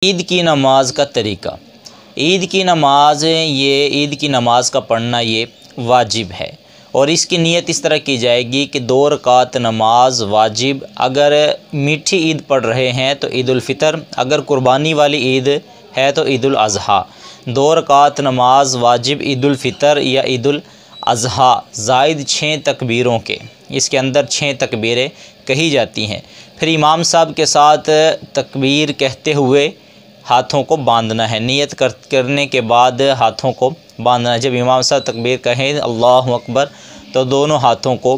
عید کی نماز کا طریقہ۔ عید کی نماز کا پڑھنا یہ واجب ہے، اور اس کی نیت اس طرح کی جائے گی کہ 2 رکعت نماز واجب، اگر میٹھی عید پڑھ رہے ہیں تو عید الفطر، اگر قربانی والی عید ہے تو عید الاضحیٰ۔ 2 رکعت نماز واجب عید الفطر یا عید الاضحیٰ زائد 6 تکبیروں کے، اس کے اندر 6 تکبیریں کہی جاتی ہیں۔ پھر امام صاحب کے ساتھ تکبیر کہتے ہوئے ہاتھوں کو باندھنا ہے، نیت کرنے کے بعد ہاتھوں کو باندھنا ہے۔ جب امام صاحب تکبیر کہیں اللہ اکبر تو دونوں ہاتھوں کو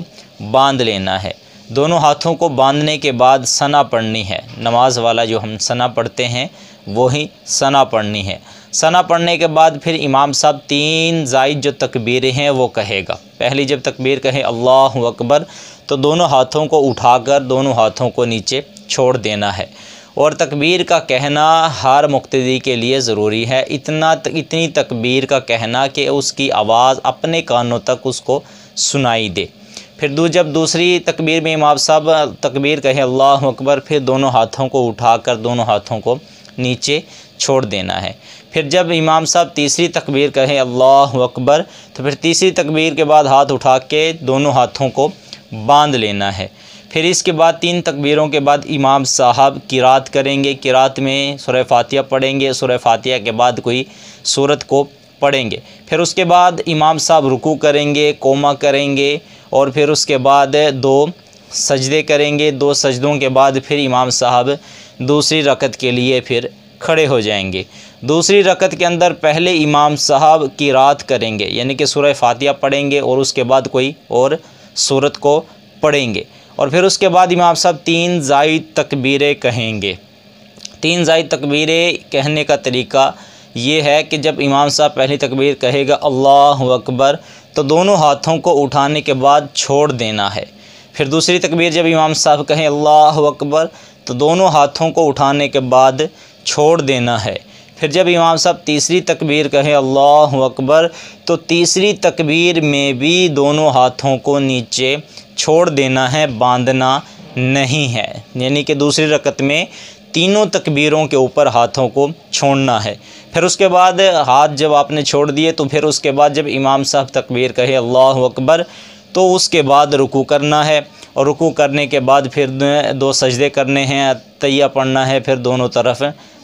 باندھ لینا ہے۔ دونوں ہاتھوں کو باندھنے کے بعد ثنا پڑھنی ہے، نماز والا جو ہم ثنا پڑھتے ہیں وہی ثنا پڑھنی ہے۔ ثنا پڑھنے کے بعد پھر امام صاحب 3 زائد جو تکبیریں ہیں وہ کہے گا۔ پہلی جب تکبیر کہے اللہ اکبر تو دونوں ہاتھوں کو اٹھا کر دونوں ہاتھوں کو نیچے چھوڑ دینا ہے، اور تکبیر کا کہنا ہر مقتدی کے لیے ضروری ہے۔ اتنی تکبیر کا کہنا کہ اس کی آواز اپنے کانوں تک اس کو سنائی دے۔ پھر جب دوسری تکبیر میں امام صاحب تکبیر کہے اللہ اکبر، پھر دونوں ہاتھوں کو اٹھا کر دونوں ہاتھوں کو نیچے چھوڑ دینا ہے۔ پھر جب امام صاحب تیسری تکبیر کہے اللہ اکبر تو پھر تیسری تکبیر کے بعد ہاتھ اٹھا کے دونوں ہاتھوں کو باندھ لینا ہے۔ پھر اس کے بعد 3 تکبیروں کے بعد امام صاحب قرات کریں گے، قرات میں سورہ فاتحہ پڑھیں گے، سورہ فاتحہ کے بعد کوئی سورت کو پڑھیں گے۔ پھر اس کے بعد امام صاحب رکوع کریں گے، قوما کریں گے، اور پھر اس کے بعد 2 سجدے کریں گے۔ 2 سجدوں کے بعد پھر امام صاحب دوسری رکعت کے لیے پھر کھڑے ہو جائیں گے۔ دوسری رکعت کے اندر پہلے امام صاحب قرات کریں گے، یعنی کہ سورہ فاتحہ پڑھیں گے اور اس کے بعد کوئی اور سورت کو پڑھیں گے، اور پھر اس کے بعد امام صاحب 3 زائد تکبیریں کہیں گے۔ 3 زائد تکبیریں کہنے کا طریقہ یہ ہے کہ جب امام صاحب پہلی تکبیر کہے گا اللہ اکبر تو دونوں ہاتھوں کو اٹھانے کے بعد چھوڑ دینا ہے۔ پھر دوسری تکبیر جب امام صاحب کہیں اللہ اکبر تو دونوں ہاتھوں کو اٹھانے کے بعد چھوڑ دینا ہے۔ پھر جب امام صاحب تیسری تکبیر کہے اللہ اکبر تو تیسری تکبیر میں بھی دونوں ہاتھوں کو نیچے چھوڑ دینا ہے، باندھنا نہیں ہے، یعنی کہ دوسری رکعت میں تینوں تکبیروں کے اوپر ہاتھوں کو چھوڑنا ہے۔ پھر اس کے بعد ہاتھ جب آپ نے چھوڑ دیے تو پھر اس کے بعد جب امام صاحب تکبیر کہے اللہ اکبر تو اس کے بعد رکوع کرنا ہے، اور رکوع کرنے کے بعد پھر 2 سجدے کرنے ہیں، تحیہ پڑھنا ہے، پھر دونوں طرف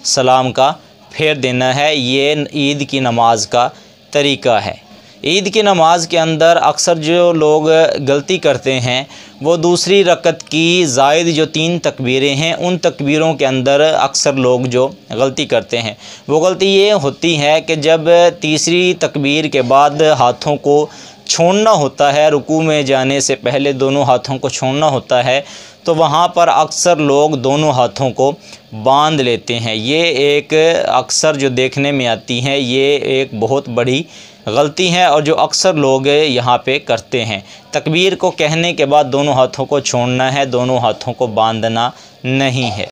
سلام کا پھیر دینا ہے۔ یہ عید کی نماز کا طریقہ ہے۔ عید کی نماز کے اندر اکثر جو لوگ غلطی کرتے ہیں وہ دوسری رکعت کی زائد جو 3 تکبیریں ہیں ان تکبیروں کے اندر اکثر لوگ جو غلطی کرتے ہیں وہ غلطی یہ ہوتی ہے کہ جب تیسری تکبیر کے بعد ہاتھوں کو چھوڑنا ہوتا ہے، رکوع میں جانے سے پہلے دونوں ہاتھوں کو چھوڑنا ہوتا ہے، تو وہاں پر اکثر لوگ دونوں ہاتھوں کو باندھ لیتے ہیں۔ یہ ایک اکثر جو دیکھنے میں آتی ہے، یہ ایک بہت بڑی غلطی ہے، اور جو اکثر لوگ یہاں پہ کرتے ہیں۔ تکبیر کو کہنے کے بعد دونوں ہاتھوں کو چھوڑنا ہے، دونوں ہاتھوں کو باندھنا نہیں ہے۔